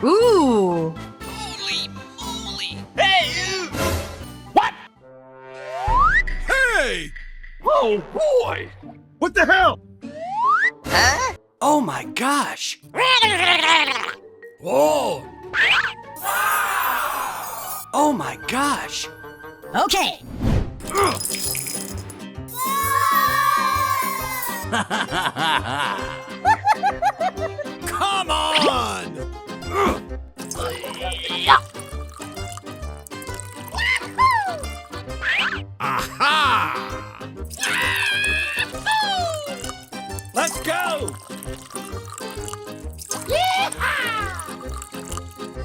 Ooh! Holy moly! Hey, you! What? Hey! Oh, boy! What the hell? Huh? Oh my gosh! Whoa! Oh my gosh! Okay! Come on! Aha! Let's go!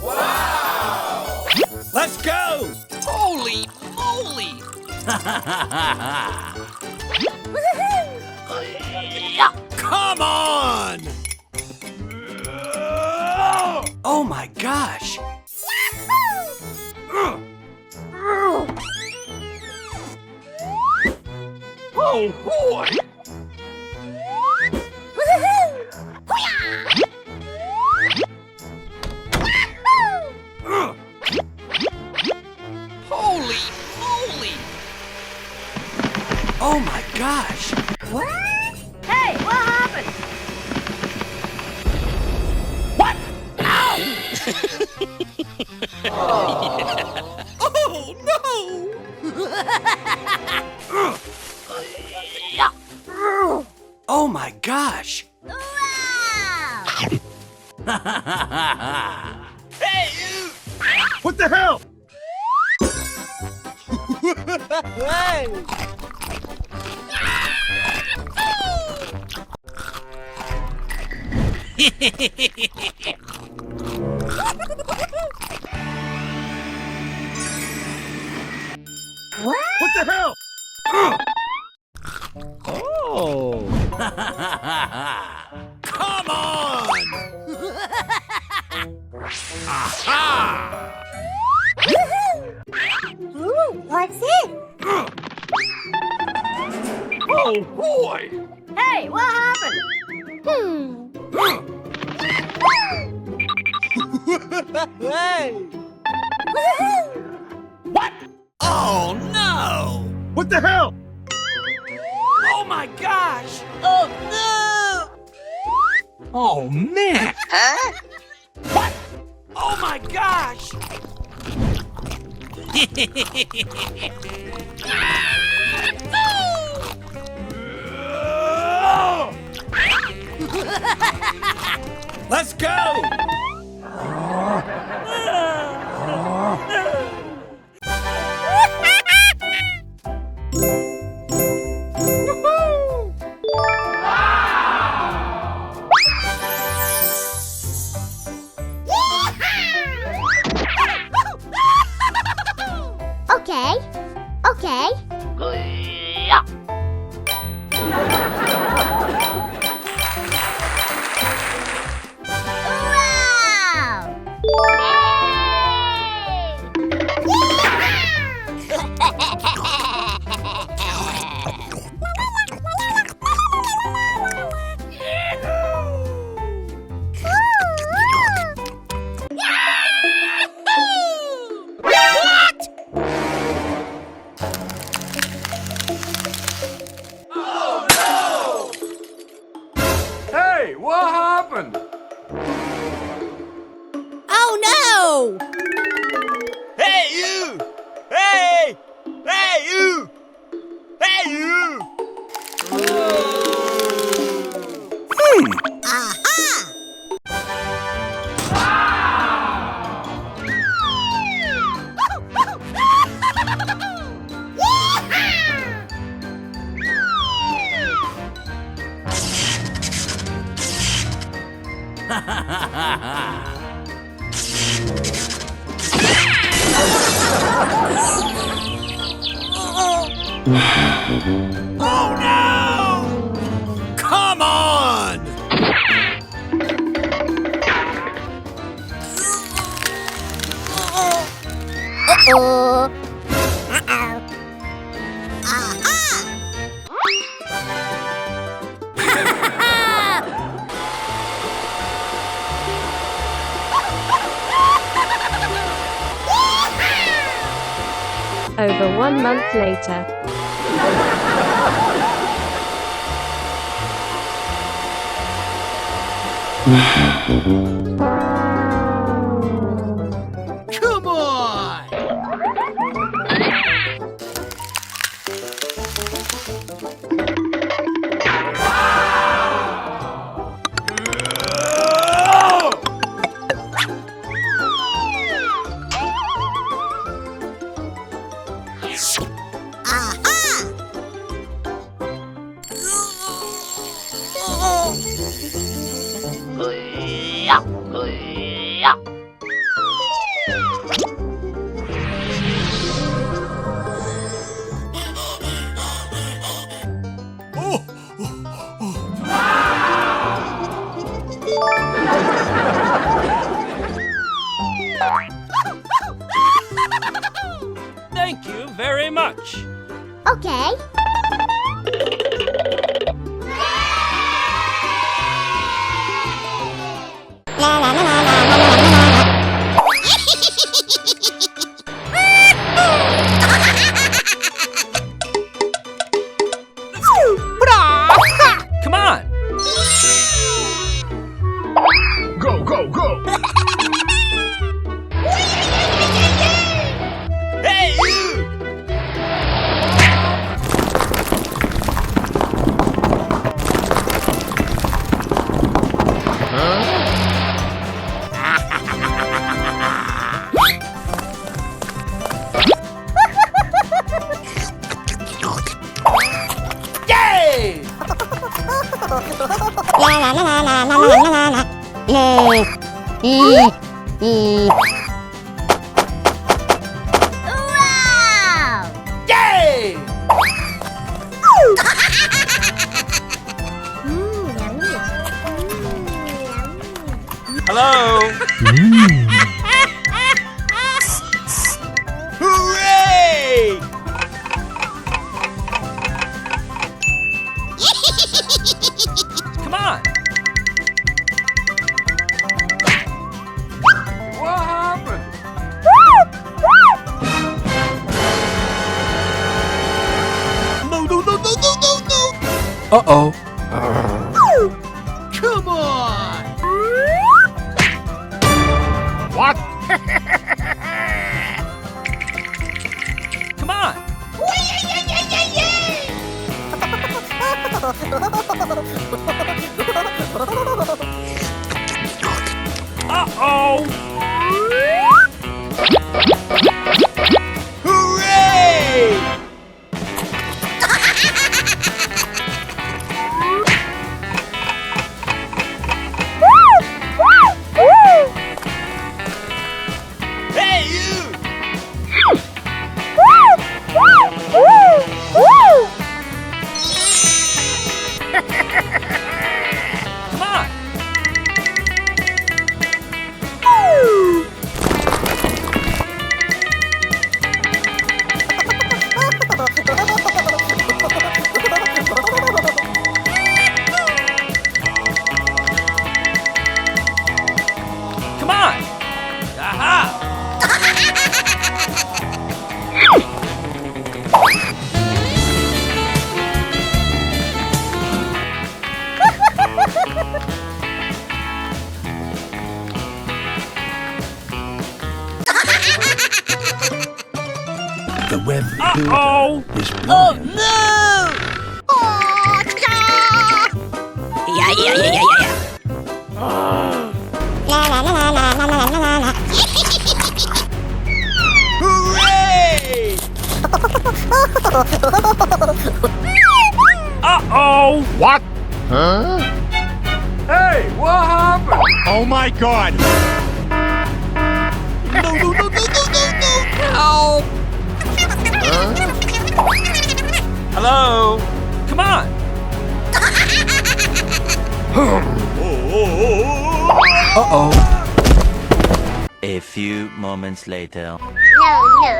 Wow! Let's go! Holy moly! Come on! Oh my gosh! Oh, boy! Holy moly! Oh my gosh! Hey, what happened? What? Oh no! Oh my gosh! Hey, you! What the hell? What the hell? Oh! Come on! Aha! Ooh, what's it? Oh, boy! Hey, what happened? What? Oh no! What the hell? Oh my gosh! Oh, man! Huh? Oh my gosh! Let's go! Okay. Okay. Wow! Hey, what happened? Oh no! Hey, you! Hey! Hey, you! Hey, you! Oh no! Come on! Uh-oh. Uh-oh. Aha! Over 1 month later. Come on! Thank you very much. Okay. La la la la la la la la. Come on. Go, go, go! Hey, you! Yay! La la la la la la la la la. La. Wow! Yay! Yummy. Hello? Hooray! Come on. What happened? No, no, no, no, no, no, no! Uh-oh. Come on! What? Come on. Uh-oh. Hooray! Hey, you! Come on. Come on. Aha! The weather Uh-oh. is blowing. La la la la la la la la la. Hooray! Uh-oh. What? Huh? Hey, what happened? Oh my god! No, no, no, no, no, no, no! Help! Hello? Come on. Uh-oh. A few moments later. No, no.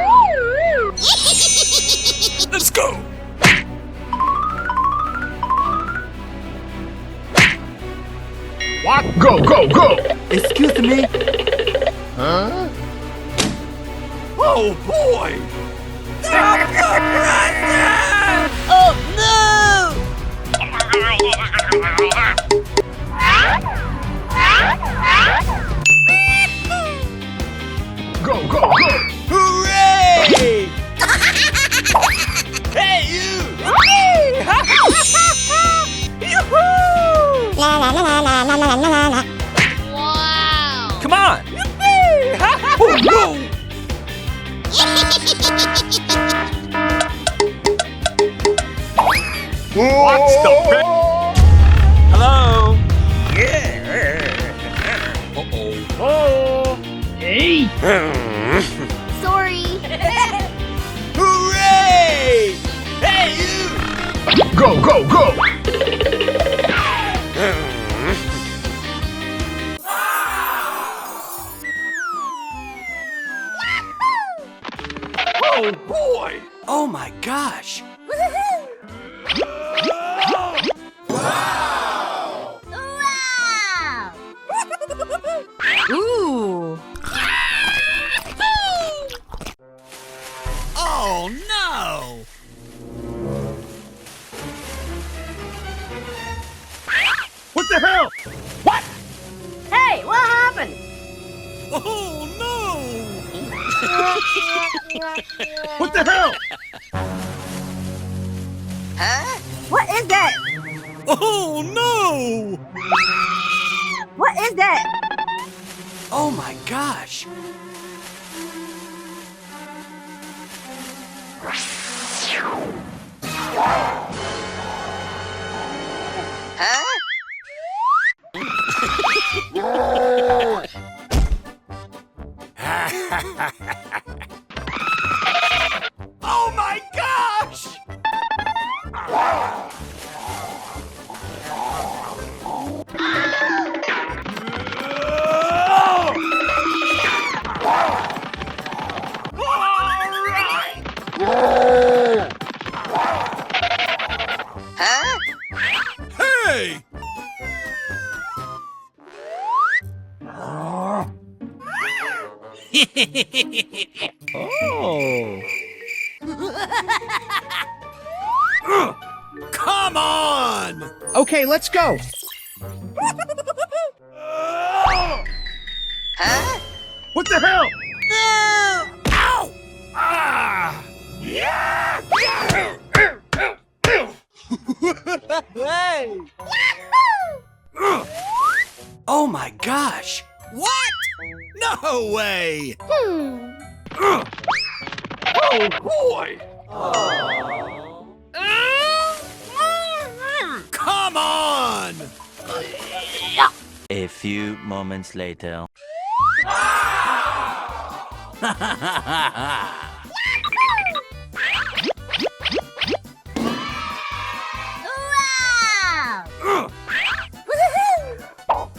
Let's go! What? Go, go, go! Excuse me? Huh? Oh boy! Oh no! Go, go, go! Hooray! Hey, you! Yoo-hoo! La la la la la la la la la. Come on! Oh, no! What's the big? Hello? Oh! Hey! Sorry. Hooray! Hey, you! Go, go, go! Oh boy! Oh my gosh! Wow! Ooh! Oh no! What the hell? Hey, what happened? Oh no! What the hell? What is that? Oh no! What is that? Oh my gosh! Oh my gosh! Hey! Oh! Come on! Okay, let's go. What the hell? No! Ow! Ah! Hey! Oh my gosh! What? No way! Oh boy! Come on! A few moments later. Wow!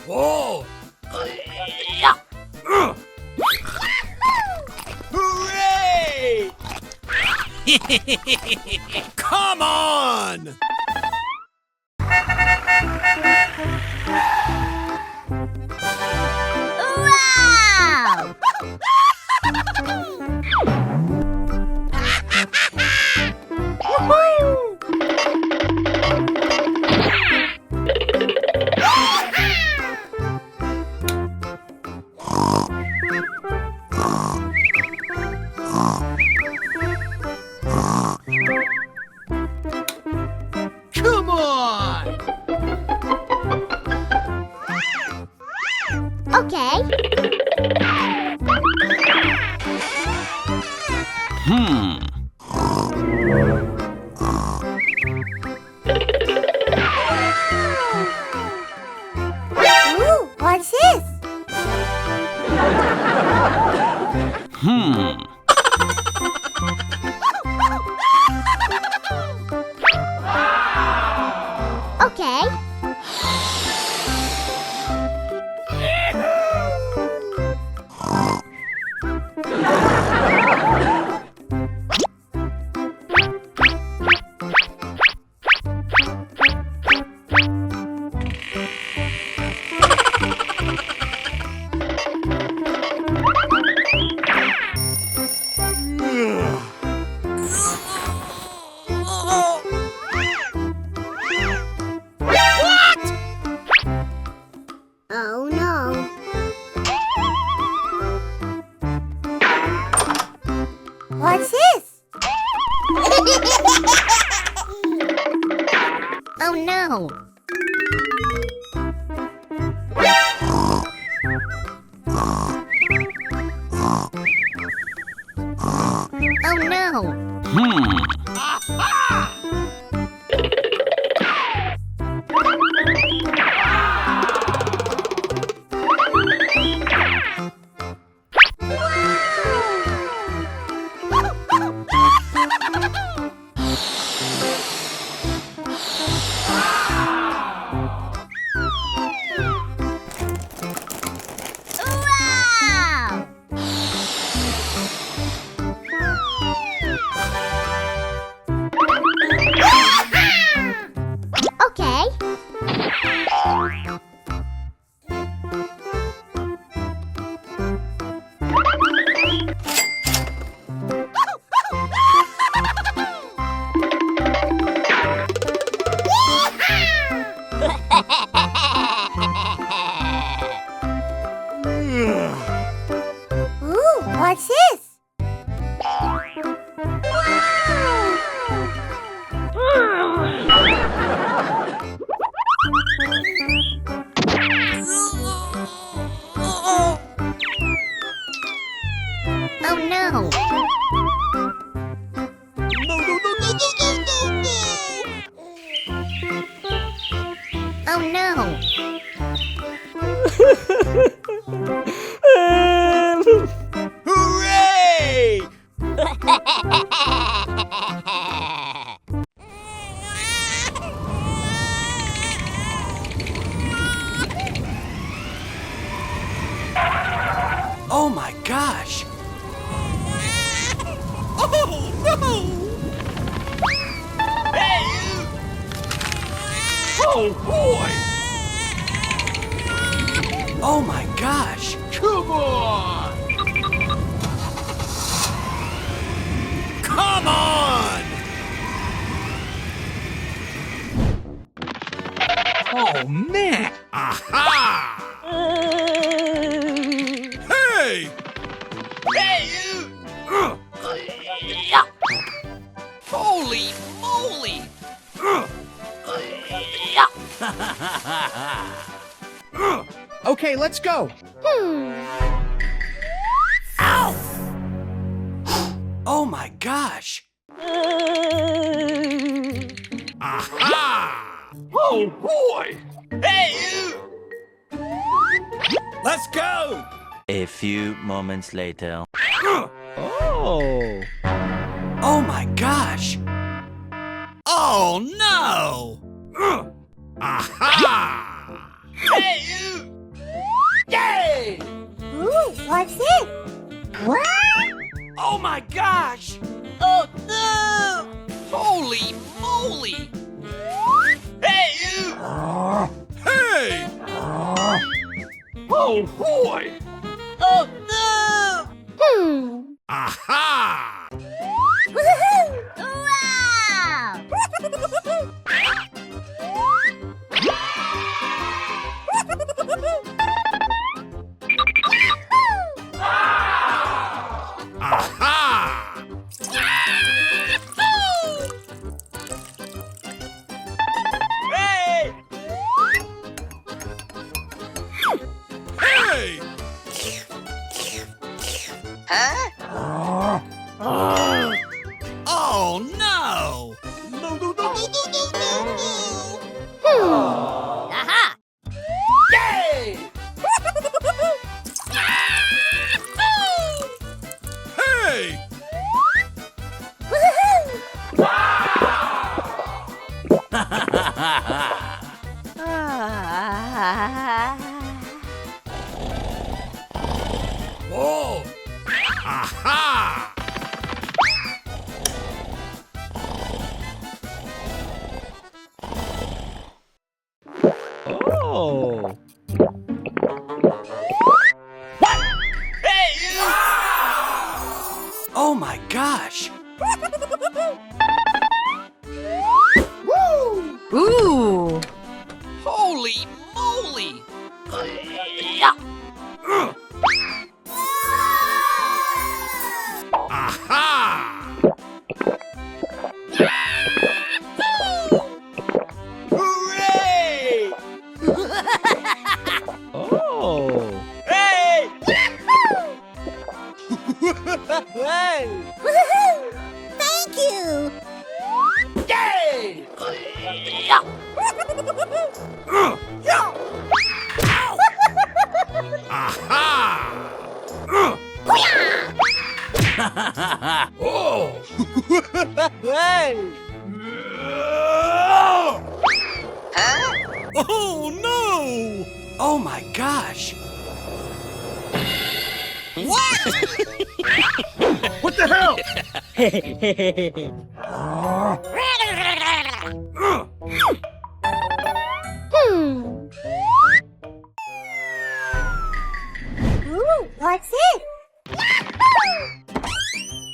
Whoa! Hooray! Come on! Wow! Come on! Okay. Ooh, what's this? Okay. no! Oh no! Wow! Okay. Ooh, what's this? Oh no! Oh no! Hooray! Oh my gosh! Oh no! Hey you! Oh boy! Oh my gosh! Come on! Come on! Oh man! Aha! Hey! Hey you! Holy moly! Okay, let's go. Ow! Oh my gosh! Aha! Oh boy! Hey you! Let's go! A few moments later. Oh! Oh my gosh! Oh no! Aha! Hey you! Yay! Ooh, what's this? Oh my gosh! Oh no! Holy moly! Hey you! Hey! Oh boy! Oh no! Aha! Woohoo! Wow! Aha! Hey! Hey! Oh no! No, no, no, no, no, no, no! Aha! Yay! Hey! Oh! Aha! Oh. Hey you! Oh my gosh! Ooh! Holy moly! Aha! Hooray! Woohoo! Thank you! Yay! Aha! Oh! Oh no! Oh my gosh! What the hell? Ooh, what's it?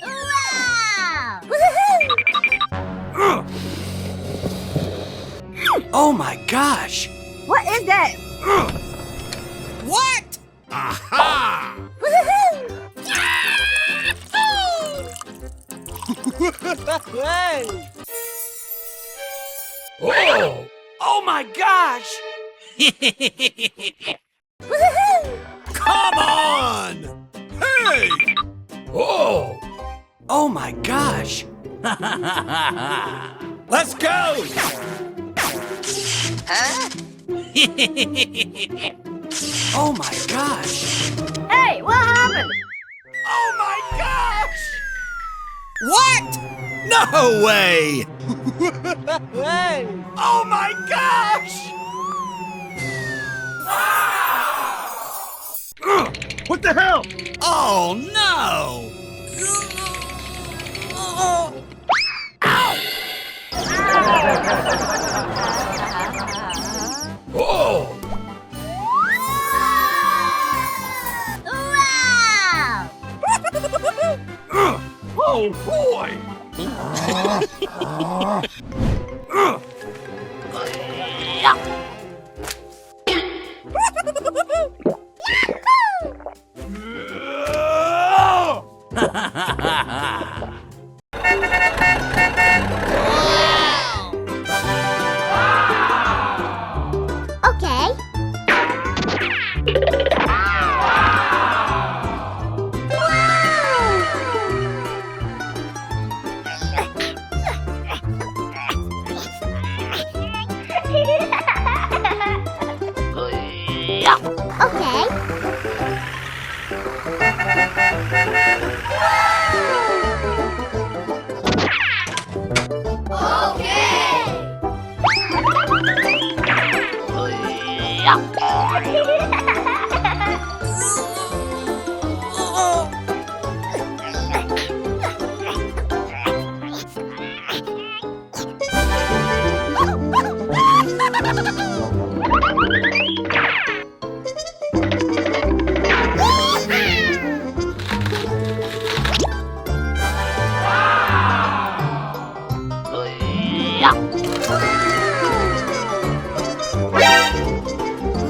Wow! Woohoo! Oh my gosh! What is that? What? Aha! Woohoo! Oh! Oh my gosh! Woohoo! Come on! Hey! Oh! Oh my gosh! Let's go! Oh my gosh! Hey, what happened? Oh my gosh! What? No way! Oh my gosh! What the hell? Oh no! Oh! Wow! Oh boy! Okay. Okay.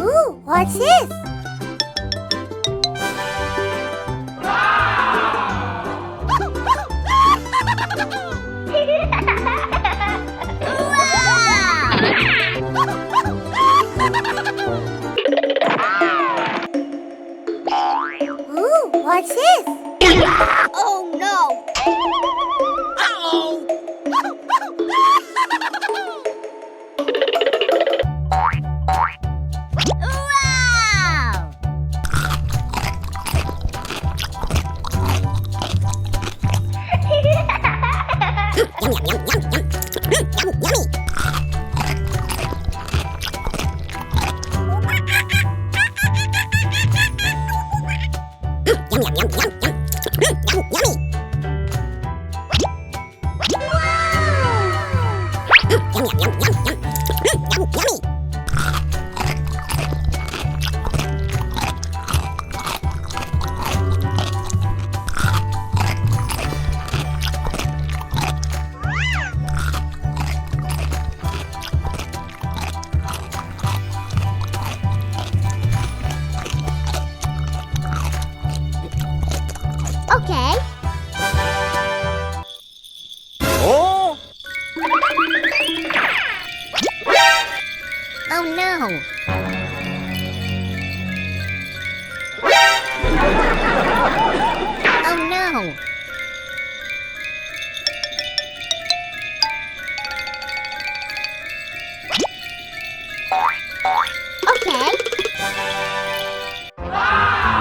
Ooh, what's this? Ooh, what's this? Oh no! Wow! Okay. Oh! Oh no! Oh no! Wow! Okay. Wow!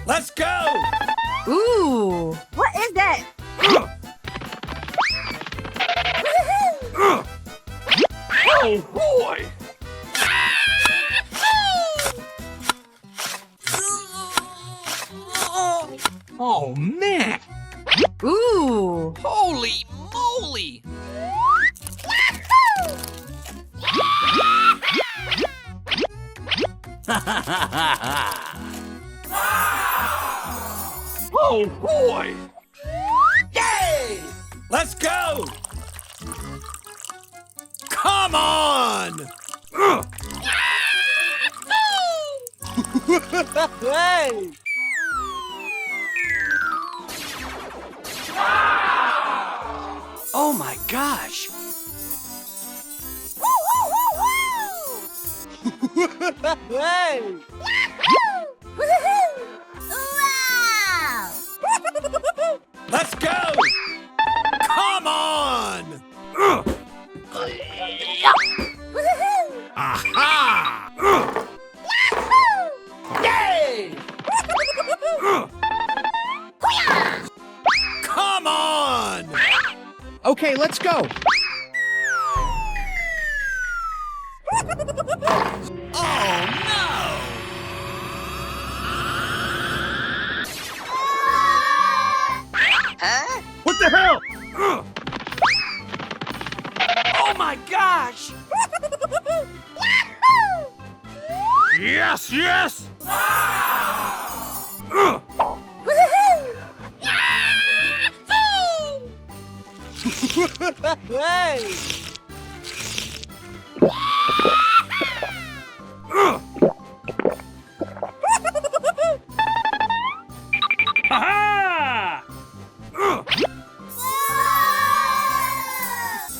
Let's go! Ooh, what is that? Oh boy! Oh man! Ooh, Holy moly! Oh boy! Yay! Let's go! Come on! Hey! Oh my gosh! Hey! Wow! Let's go! Come on! Aha! Yay! Come on! Okay, let's go. Oh no! What the hell? Oh my gosh! Yes, yes! Hey! Ha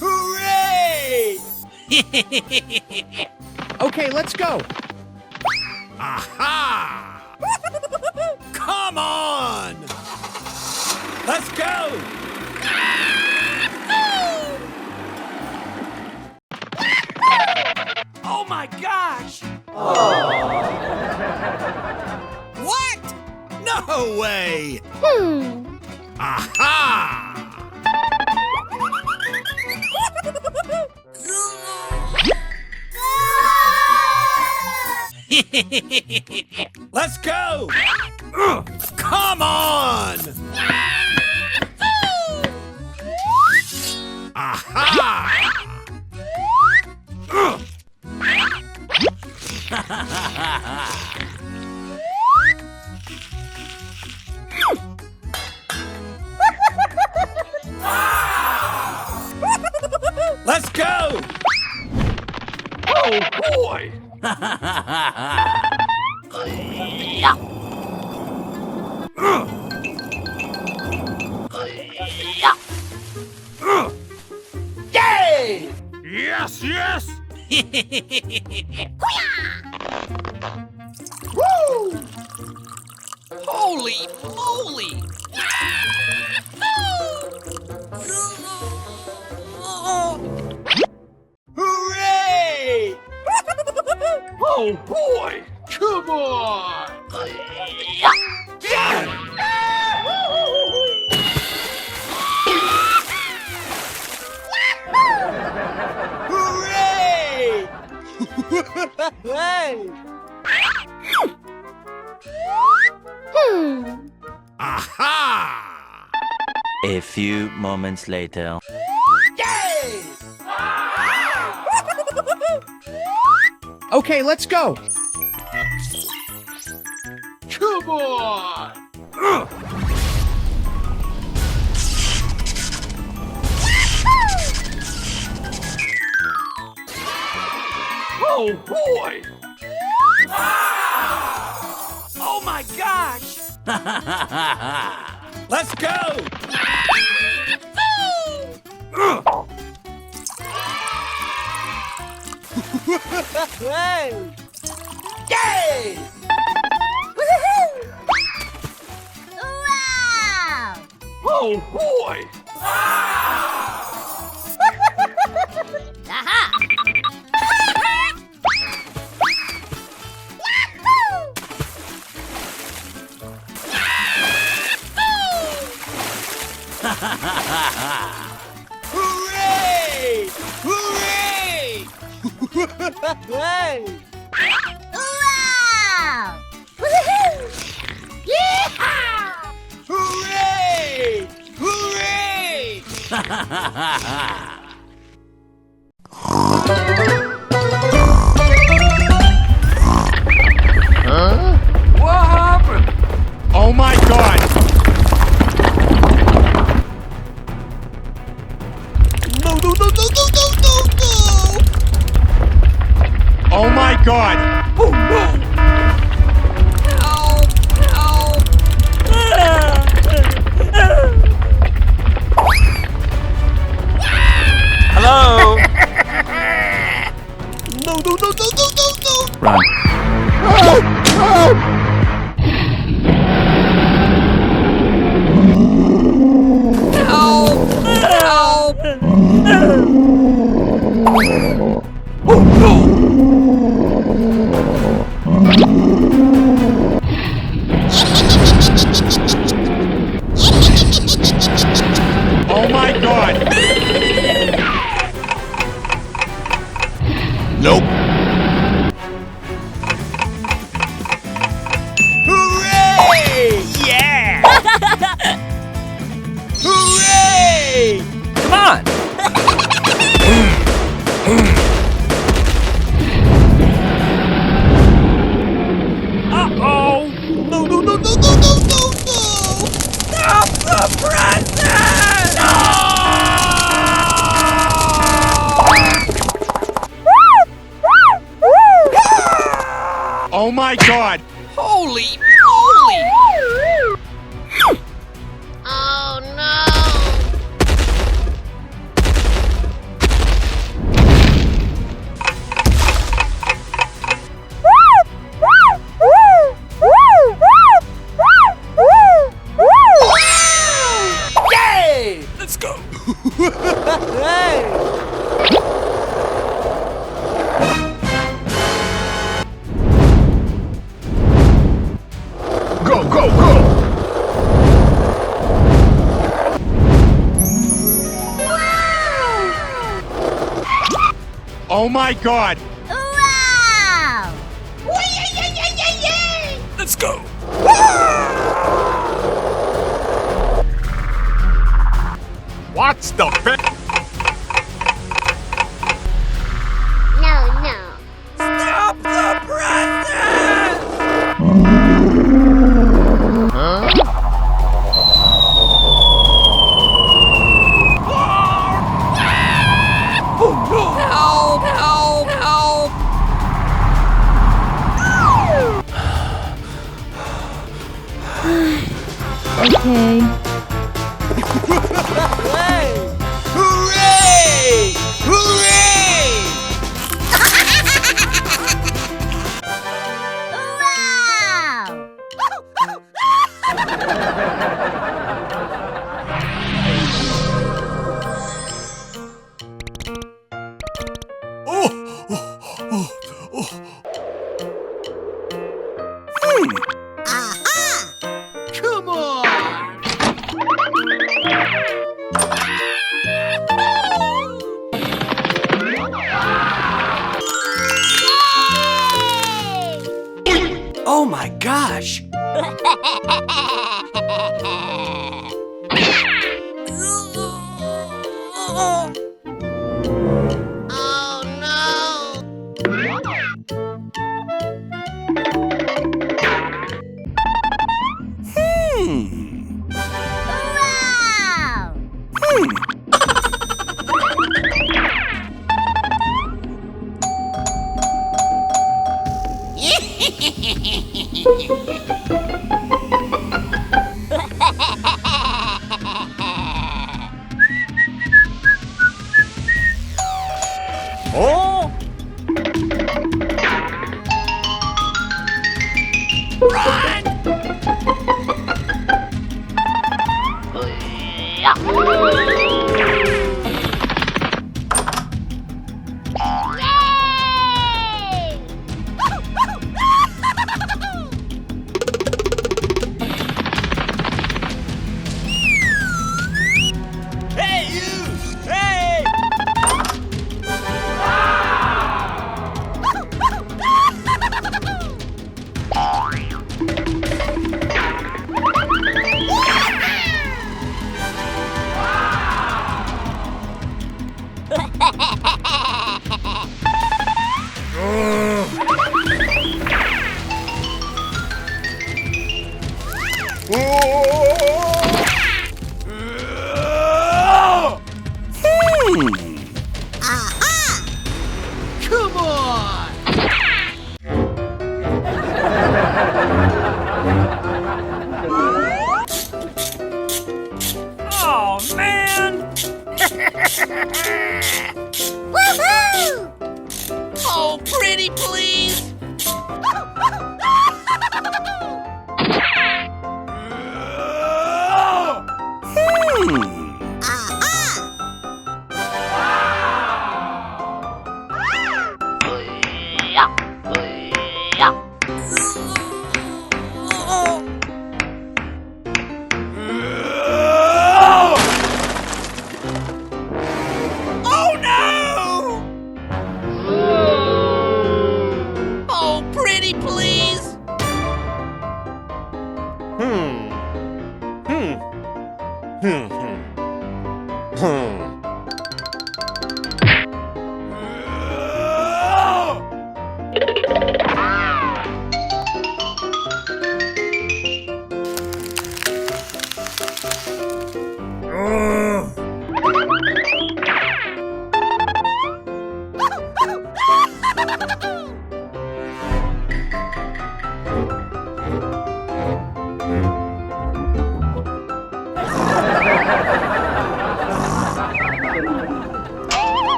Hooray! Okay, let's go. Aha! Come on! Let's go! Oh my gosh! What? No way! Aha! Let's go! Come on! Aha! Let's go! Oh boy! Yay! Yes, yes! Holy moly! Hooray! Oh boy! Come on! Hooray! Aha! A few moments later. Okay, let's go. Come on! Oh boy! Oh my gosh! Let's go! Wow! Oh boy! Aha! Hooray! Hooray! Wow! Woohoo! Yeehaw! Hooray! Hooray! What happened? Oh my god. No, no, no, no, no, no, no, no! Oh my god. Oh no! Hello? No, no, no, no, no, no, no! Run. Oh my god. Nope. Hooray! Yeah! Hooray! Come on! Uh-oh! No, no, no, no, no, no, no, no! Stop the present! Oh my god. Holy moly! Oh no! Yay! Let's go! Go, go, go! Oh my god. Wow! Let's go! What's the bit? No, no. Stop the present! Help! Help! Help! Okay. Oh my gosh! Oh no! Wow! Oh! Yay! Hey, you! Hey! Come on! Oh, man! Woohoo! Oh, pretty please! Oh no! Oh, pretty please!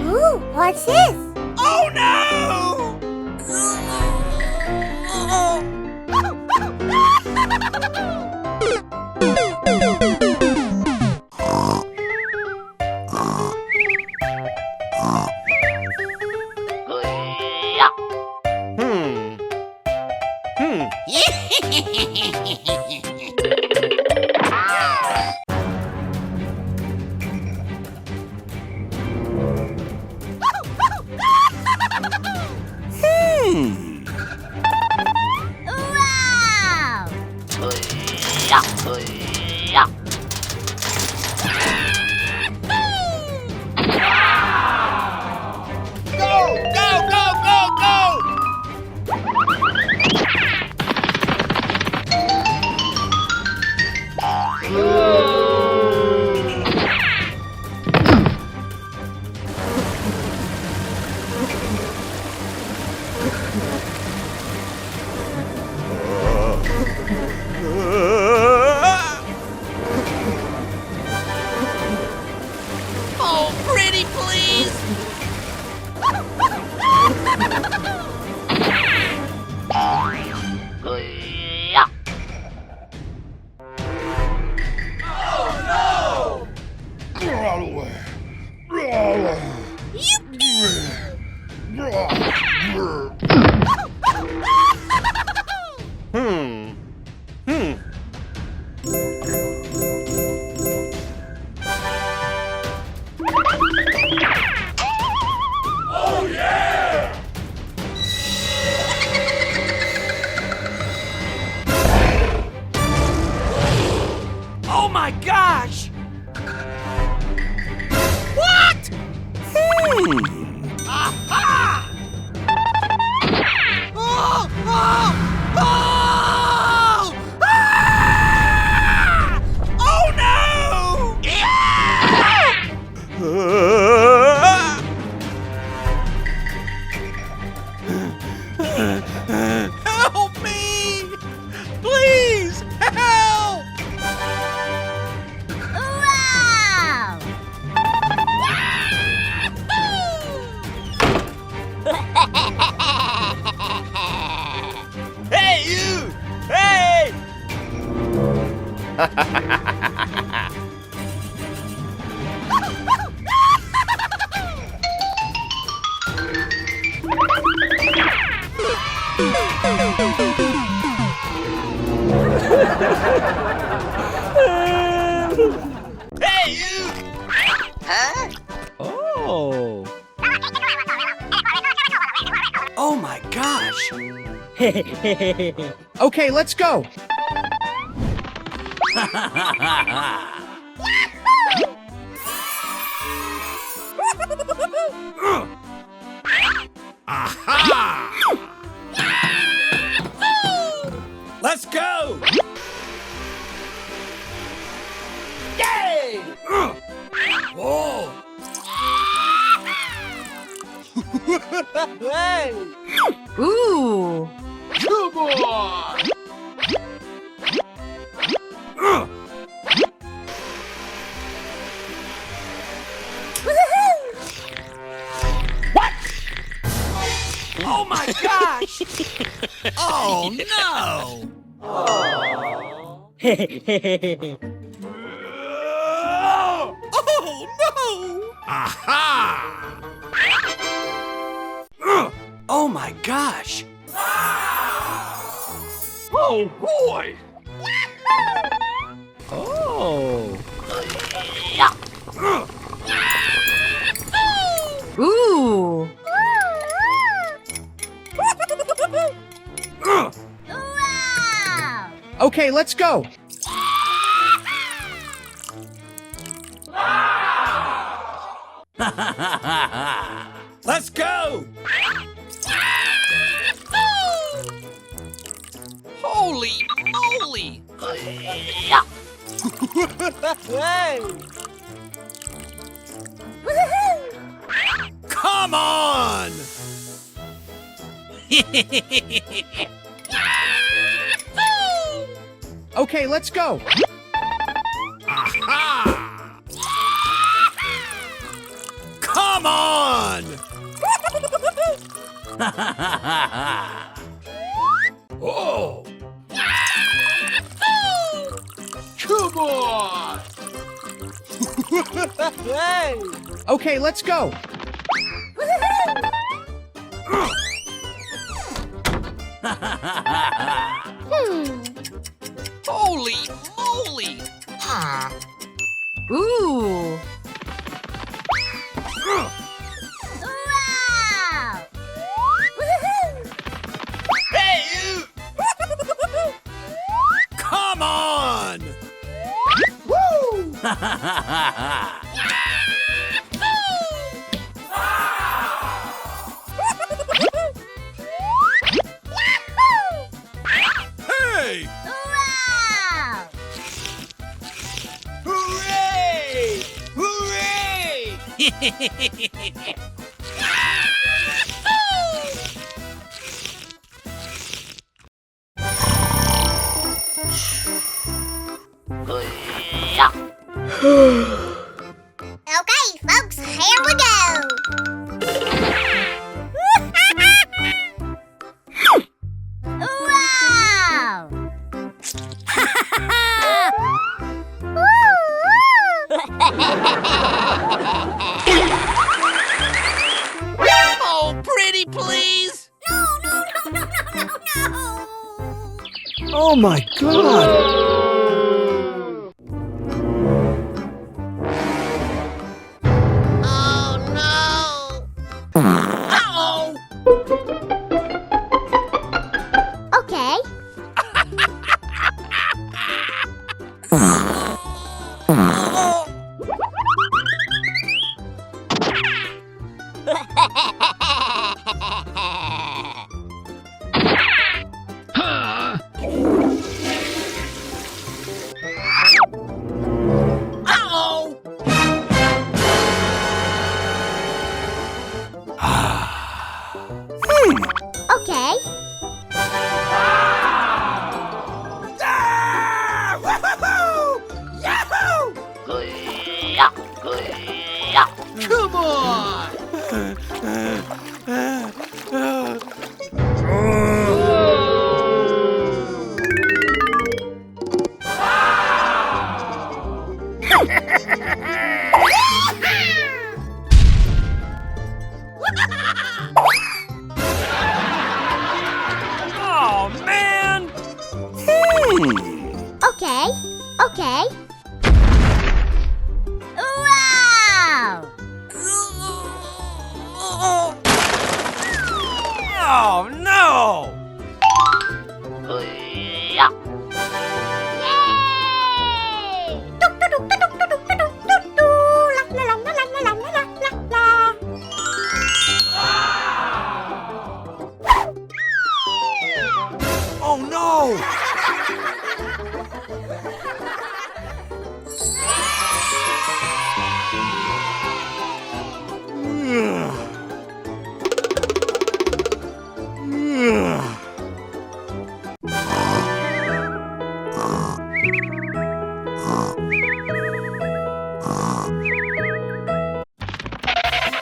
Ooh, what's this? Oh no! Wow! Go, go, go, go, go! Oh, pretty please! Help me! Please, help! Wow! Hey, you! Hey! Hey, you! Oh. Oh my gosh! Okay, let's go. Aha! Let's go! Yay! Whoa! Ooh. Come on! Oh my gosh! Oh no! Oh no! Aha! Oh my gosh! Oh boy! Oh. Ooh. Wow! Okay, let's go. Let's go! Holy moly! Come on! Okay, let's go. Aha! Come on! Oh! Come on! Okay, let's go. Holy moly! Ooh. Wow! Hey, you! Come on! Woo! Hey! Wow! Hooray! Hooray! Okay, folks, here we go! Wow! Oh, pretty please! No, no, no, no, no, no, no! Oh my god! Oh no! Uh-oh! Okay. Uh-oh! Okay. Ah! Woohoo! Yahoo! Come on! Oh, man! Okay. Okay. Wow! Oh, no! Yay! Tuk-tuk-tuk-tuk-tuk-tuk-tuk-tuk. La la la la la la la la la. Oh, no!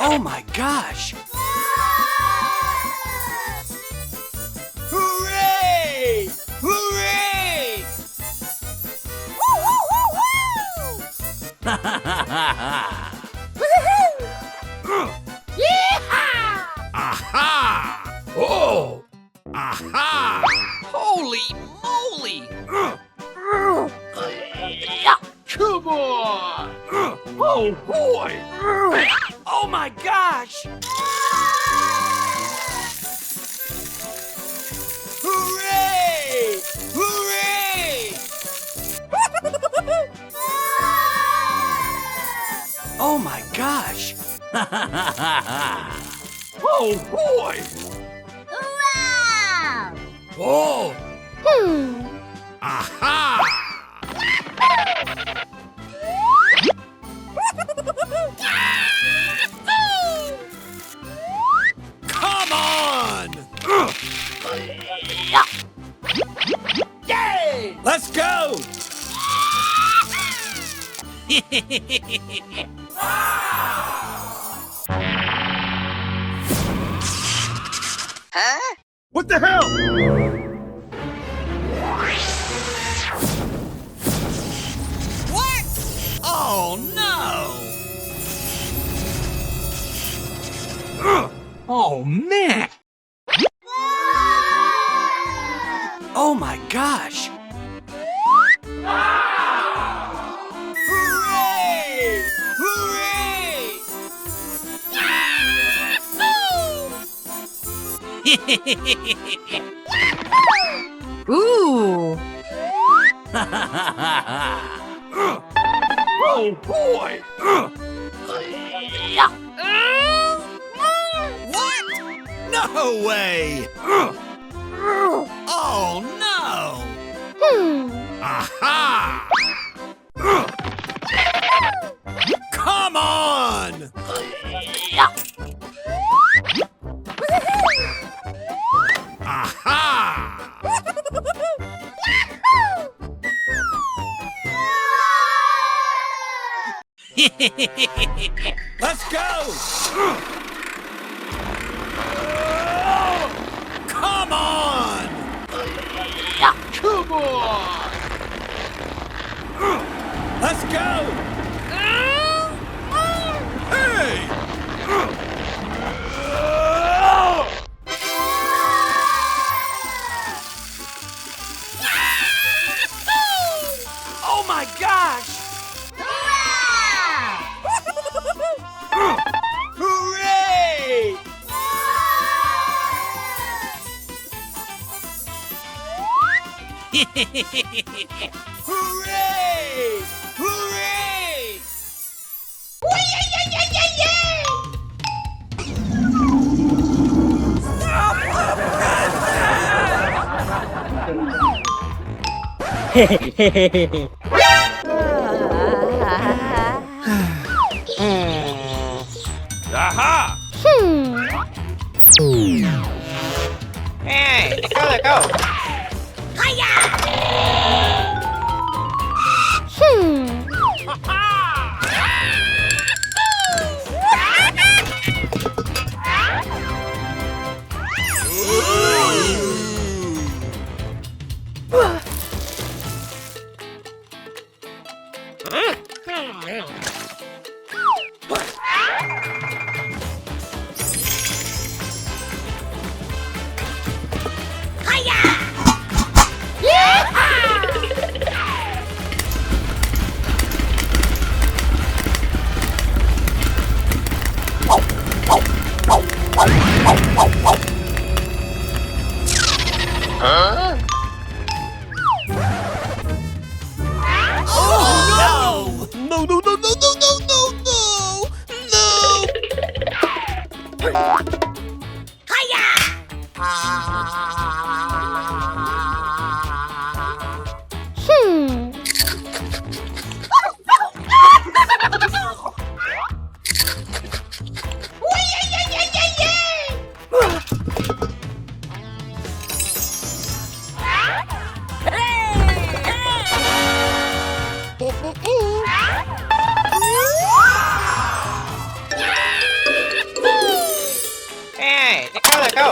Oh my gosh! Hooray! Hooray! Aha! Oh! Aha! Holy moly! Come on! Oh boy! Oh my gosh! Hooray! Hooray! Oh my gosh! Oh boy! Wow! Oh! Hmm. Aha! Come on! Yay! Let's go! What the hell? What? Oh no! Oh man! Oh my gosh! Hooray! Hooray! Ooh. Oh boy! What? No way! Oh no! Hmm. Aha! Come on! Aha! Let's go! Come on! Come on! Let's go! Hey! Oh my gosh! Hooray! Hooray! Hooray! Aha! Hmm. let go. No, no, no, no, no, no, no, no, no. Hey, let go.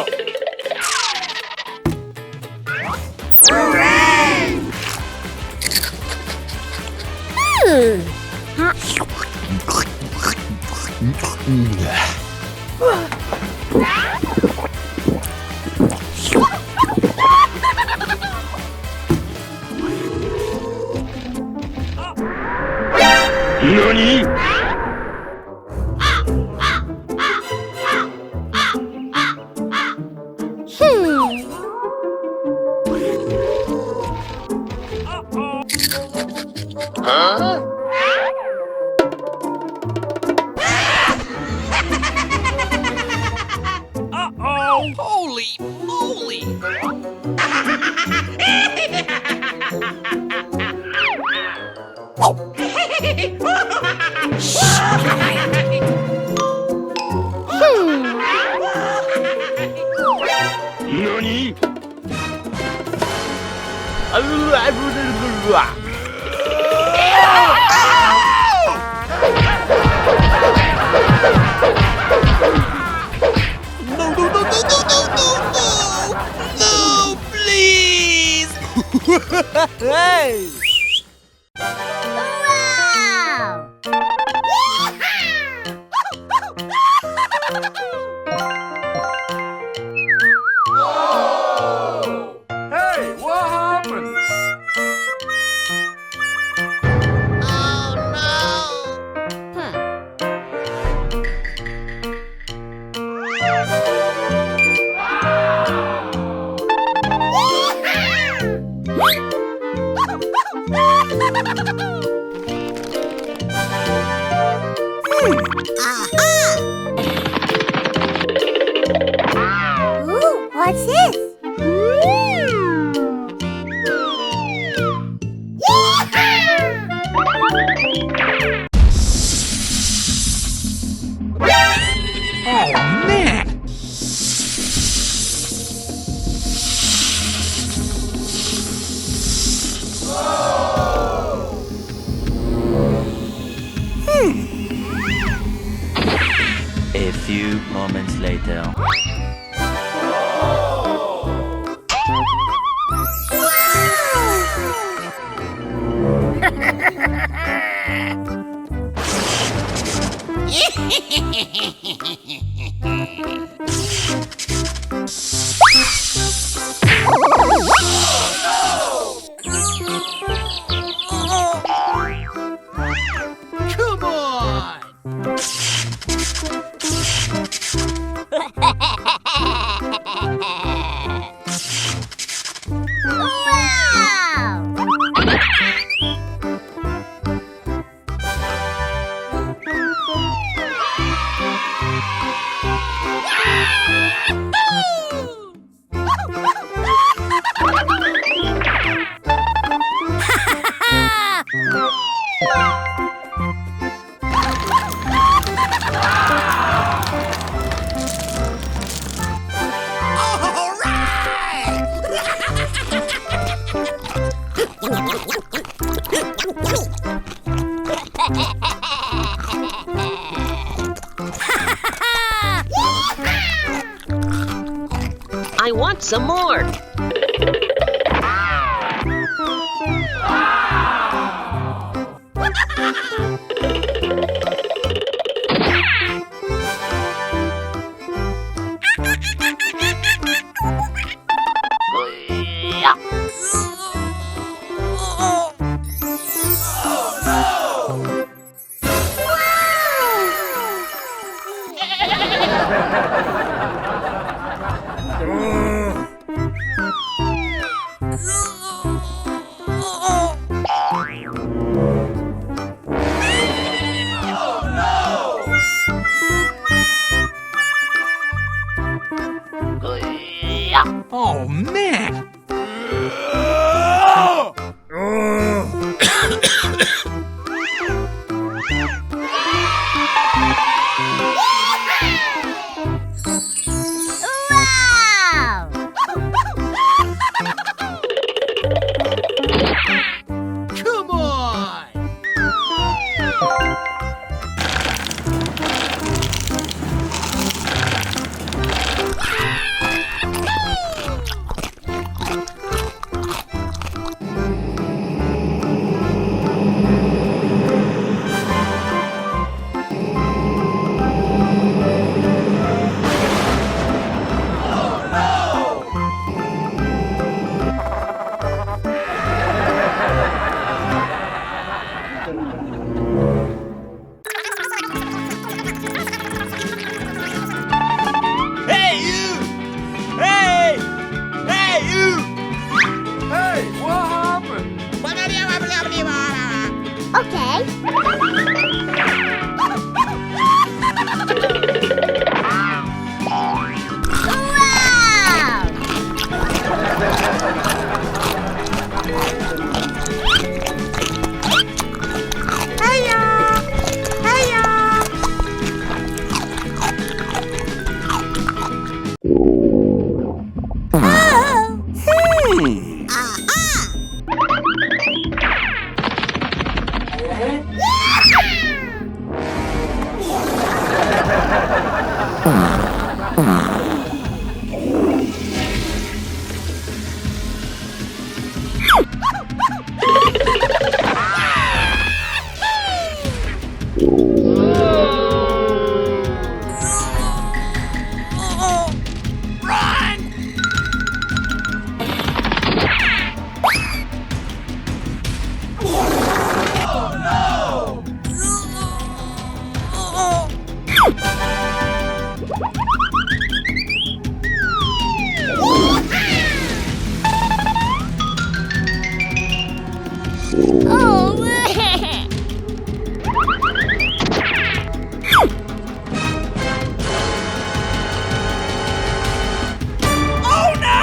Holy moly! No, no, no, no, no, no, no, no, no, please. Hey! Wow! Hey, what happened? Ooh, what's this? A few moments later. Come on! I want some more. Oh, man! Wow! Come on! Hey, you! Hey! Hey, you! Hey, what happened? Okay. Wow! Hiya! Hiya! Oh! Oh no!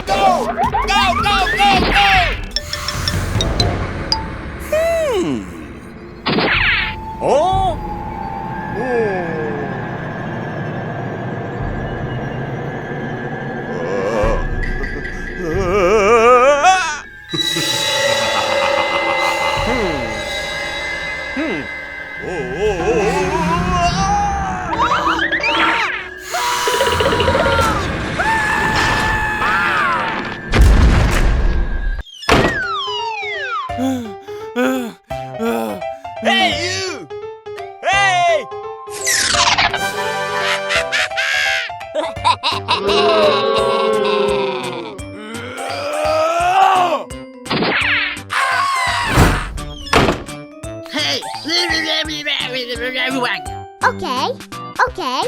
Go! Go, go, go, go! Oh? Hey, you! Hey! Hey! Okay. Okay.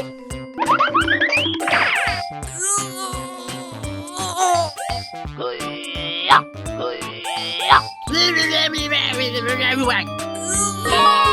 Everyone!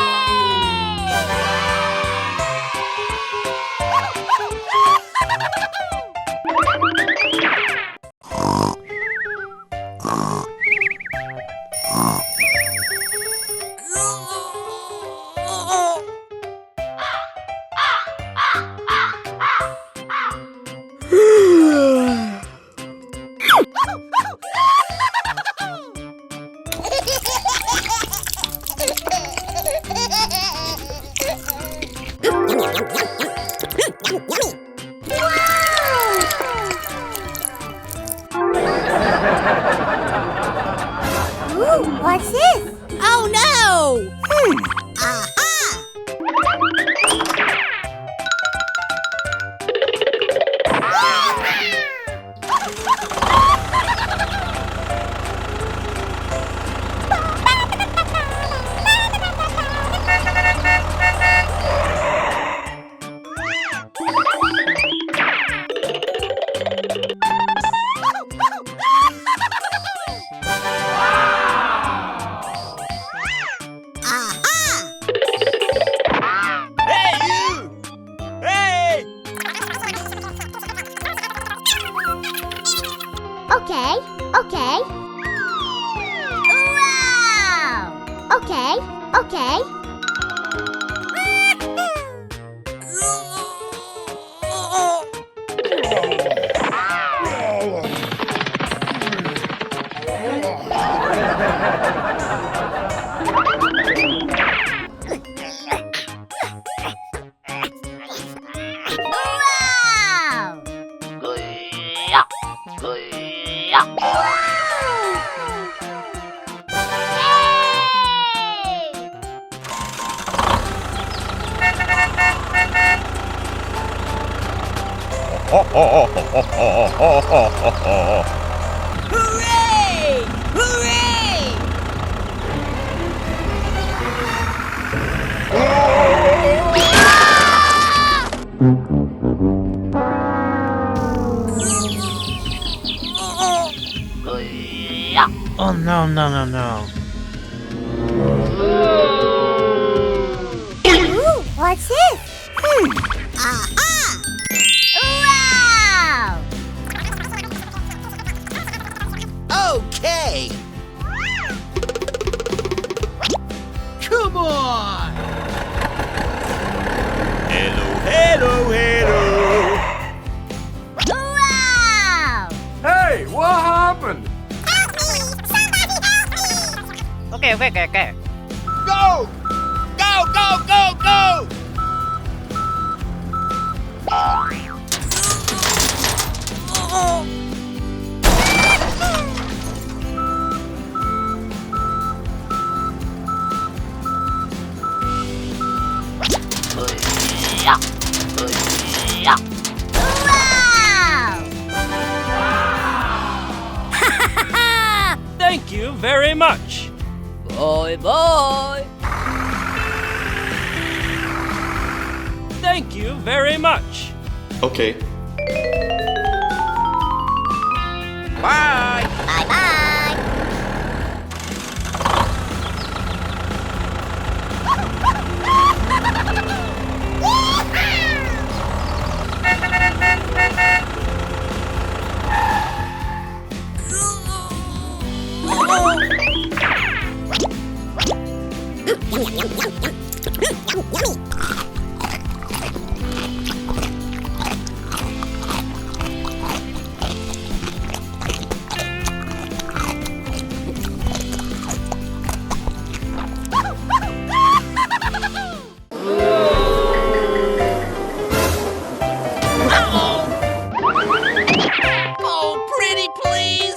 Hooray! Hooray! Oh no, no, no, no. Ooh, what's this? Aha! Wow! Okay. Come on. Hello, hello, hello. Wow! Hey, what happened? Help me! Somebody help me! Okay. Go! Go, go, go, go! Wow! Thank you very much. Bye. Thank you very much. Okay. Bye. Bye-bye! Oh, pretty please.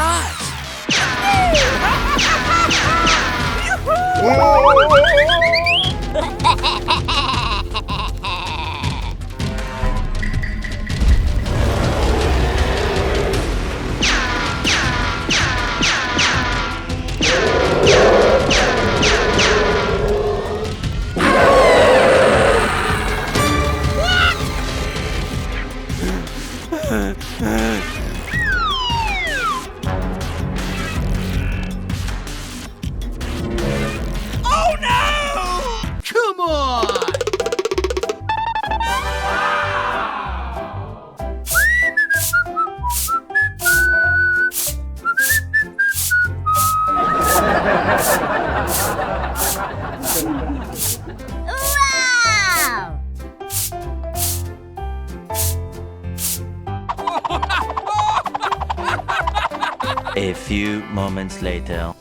does. Oh no! Come on! Wow! A few moments later.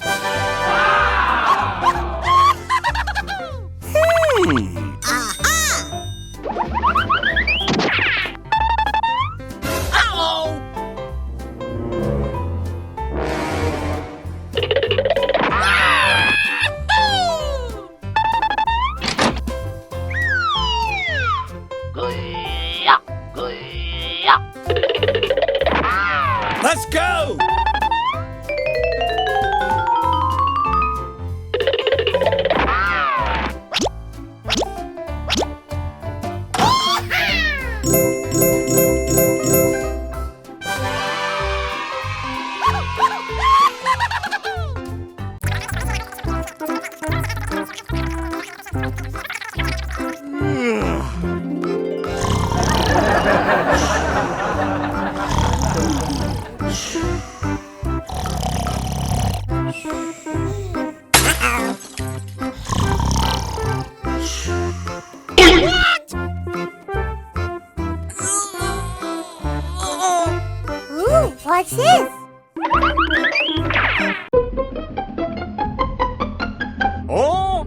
Let's go! Ooh, what's this? Oh!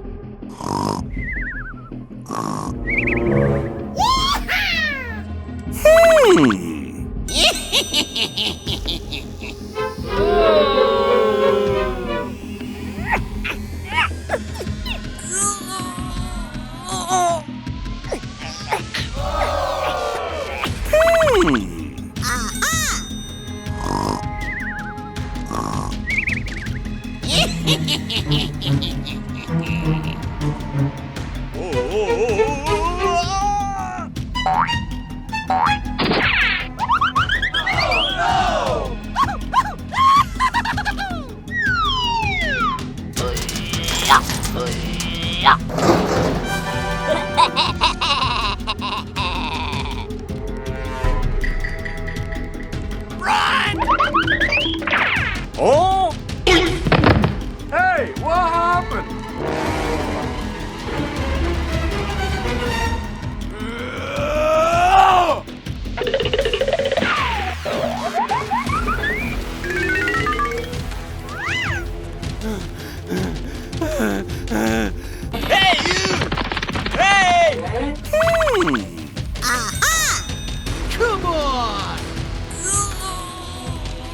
Oh! Hey, what happened? Hey, you! Hey! Come on!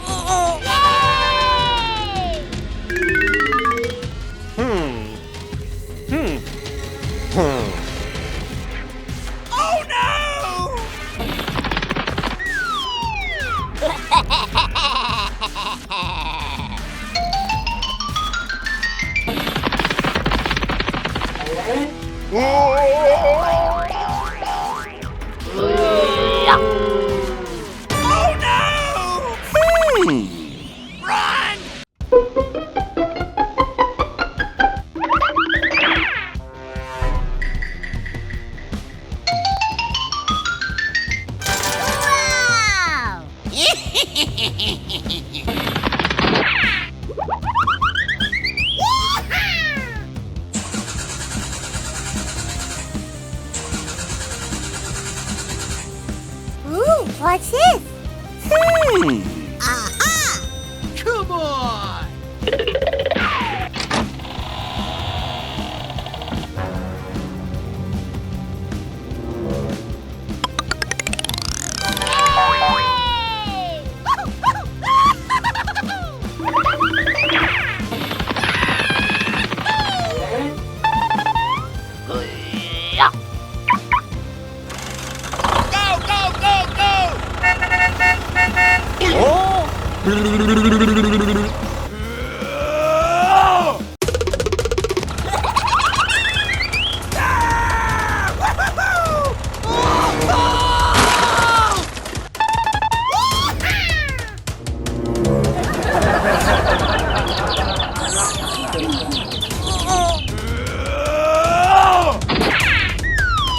Oh no! Oh no! Run! Wow! Ooh, what's this? Come on! Go, go, go, go!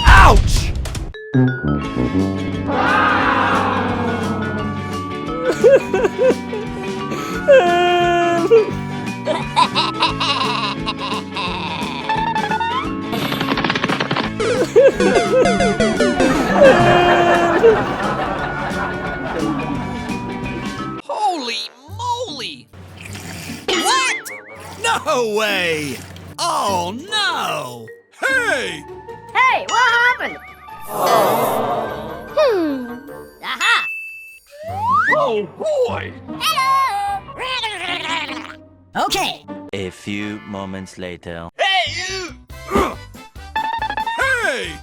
Ouch! Holy moly! What? No way! Oh no! Hey! Hey, what happened? Aha! Oh boy! Hello! Okay. A few moments later. Hey, you! Hey!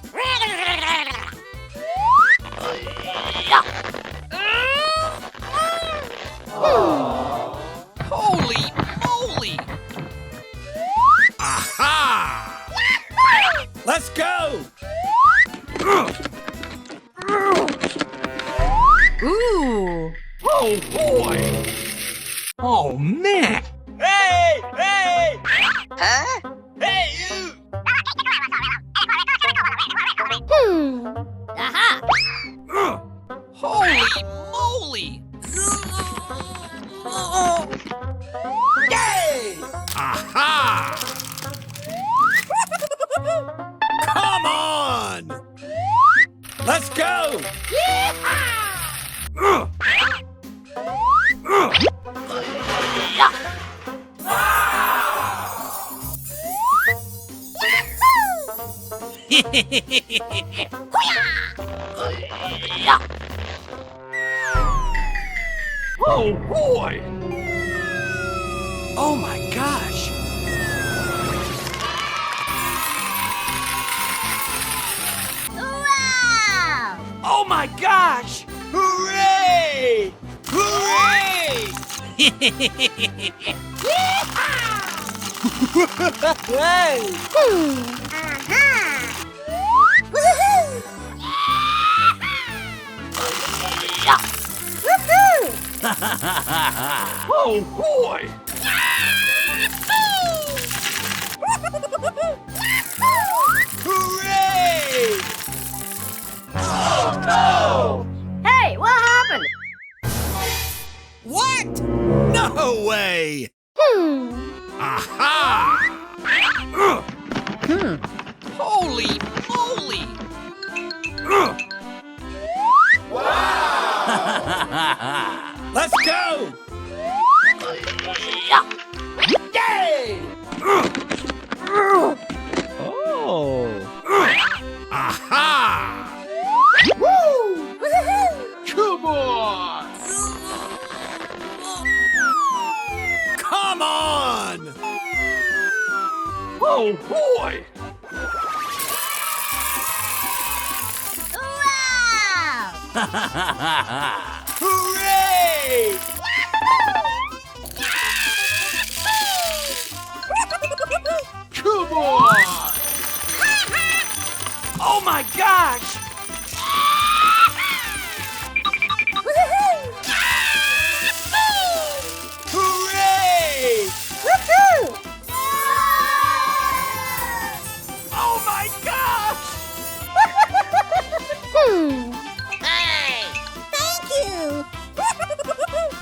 Holy moly! Aha! Let's go! Ooh. Oh boy! Oh man! Hey! Hey! Huh? Hey, you! Aha! Holy moly! Yay! Aha! Come on! Let's go! Oh boy! Oh my gosh! Wow! Oh my gosh! Hooray! Hooray! Hey! Aha! Woohoo! Woohoo! Oh boy! Hooray! Hey, what happened? What? No way! Aha! Holy moly! Let's go! Yay! Oh! Aha! Woo! Woohoo! Come on! Come on! Oh boy! Wow! Hooray! Come on! Oh my gosh! Hooray! Woohoo! Oh my gosh! Hey! Thank you!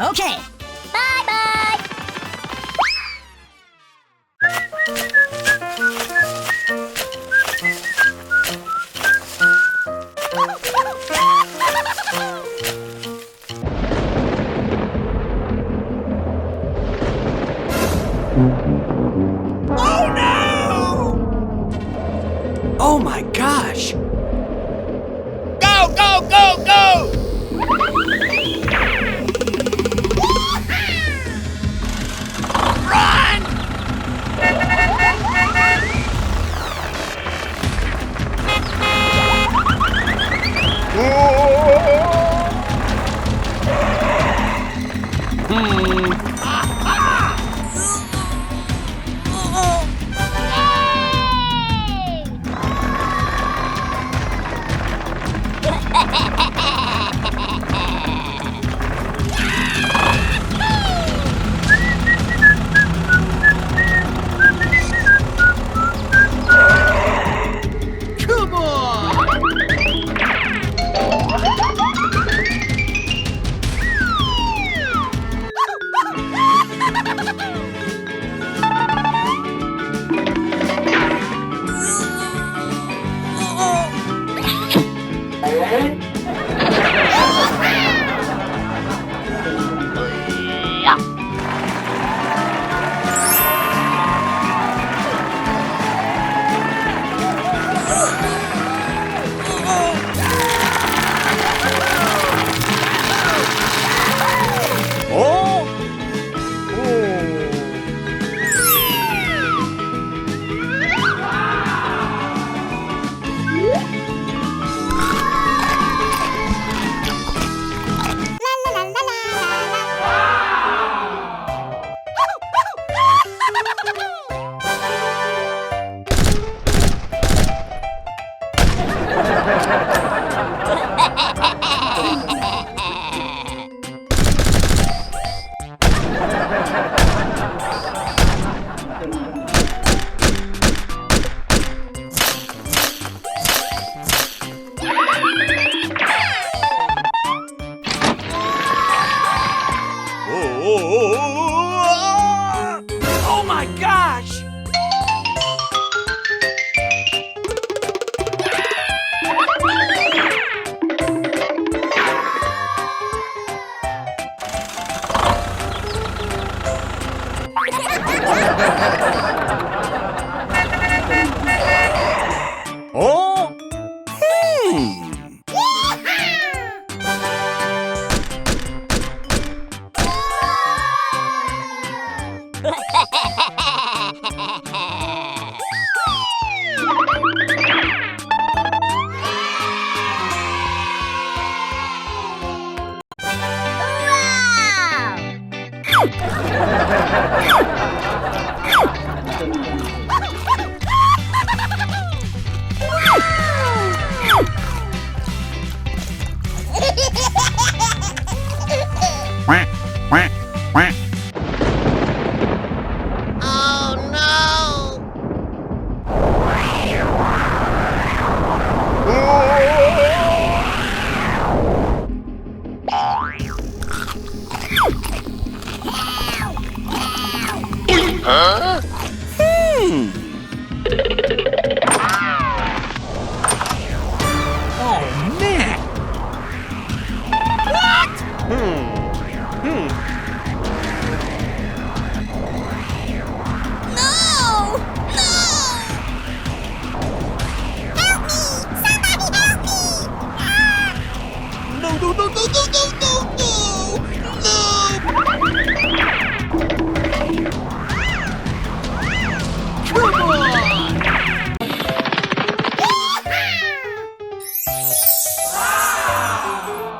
Okay. Bye-bye! Oh no! Oh my gosh! Go, go, go, go! Run! Oh my gosh!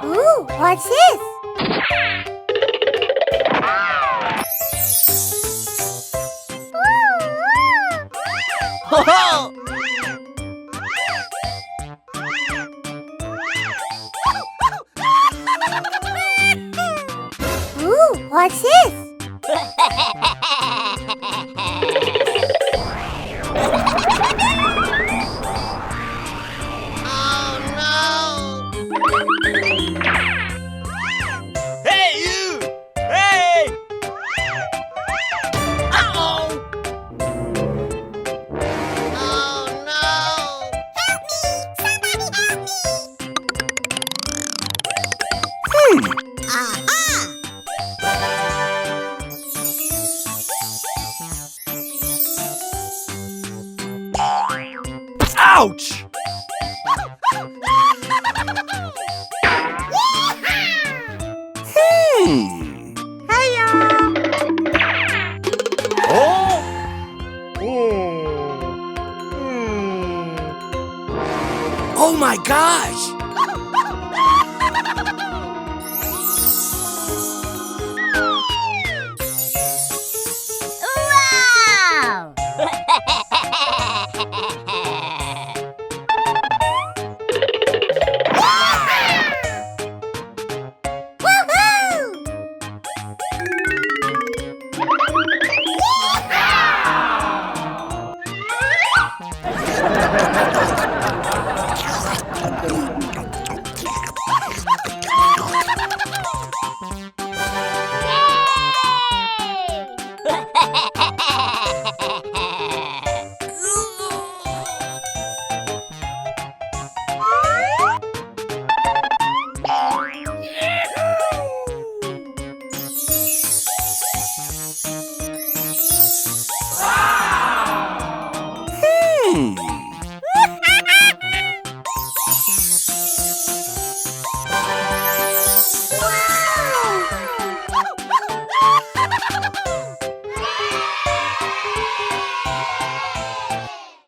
Ooh, what's this? Ooh, what's this? Hey, you! Hey! Oh no! Help me! Somebody help me! Aha! Ouch! Oh my gosh!